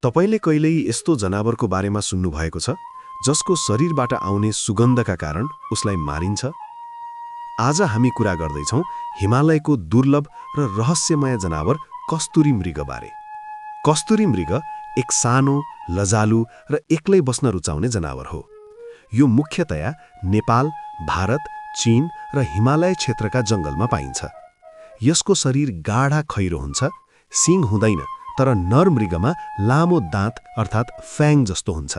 तपाईले कहिल्यै यस्तो जनावरको बारेमा सुन्नुभएको छ जसको शरीरबाट आउने सुगन्धका कारण उसलाई मारिन्छ? आज हामी कुरा गर्दैछौँ हिमालयको दुर्लभ र रहस्यमय जनावर कस्तुरी मृगबारे। कस्तुरी मृग एक सानो, लजालु र एक्लै बस्न रुचाउने जनावर हो। यो मुख्यतया नेपाल, भारत, चीन र हिमालय क्षेत्रका जङ्गलमा पाइन्छ। यसको शरीर गाढा खैरो हुन्छ, सिङ हुँदैन, तर नर मृगमा लामो दाँत अर्थात् फ्याङ जस्तो हुन्छ।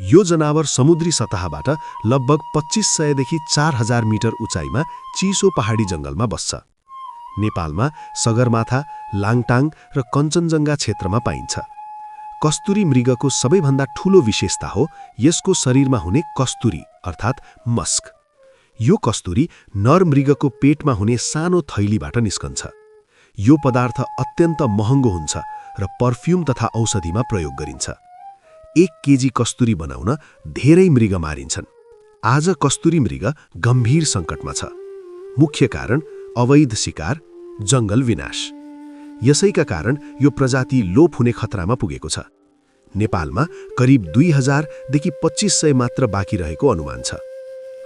यो जनावर समुद्री सतहबाट लगभग 2500 देखि 4000 मिटर उचाइमा चिसो पहाडी जङ्गलमा बस्छ। नेपालमा सगरमाथा, लाङटाङ र कञ्चनजङ्घा क्षेत्रमा पाइन्छ। कस्तुरी मृगको सबैभन्दा ठूलो विशेषता हो यसको शरीरमा हुने कस्तुरी अर्थात् मस्क। यो कस्तुरी नर मृगको पेटमा हुने सानो थैलीबाट निस्कन्छ। यो पदार्थ अत्यन्त महँगो हुन्छ र पर्फ्युम तथा औषधिमा प्रयोग गरिन्छ। 1 केजी कस्तुरी बनाउन धेरै मृग मारिन्छन्। आज कस्तुरी मृग गम्भीर सङ्कटमा छ। मुख्य कारण अवैध शिकार, जङ्गल विनाश। यसैका कारण यो प्रजाति लोप हुने खतरामा पुगेको छ। नेपालमा करिब 2000 देखि 2500 मात्र बाँकी रहेको अनुमान छ।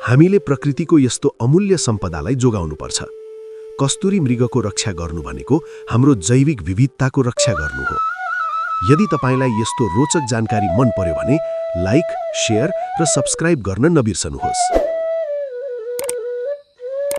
हामीले प्रकृतिको यस्तो अमूल्य सम्पदालाई जोगाउनुपर्छ। कस्तुरी मृगको रक्षा गर्नु भनेको हाम्रो जैविक विविधताको रक्षा गर्नु हो। यदि तपाईलाई यस्तो रोचक जानकारी मन पर्यो भने लाइक, शेयर र सब्स्क्राइब गर्न नबिर्सनुहोस्।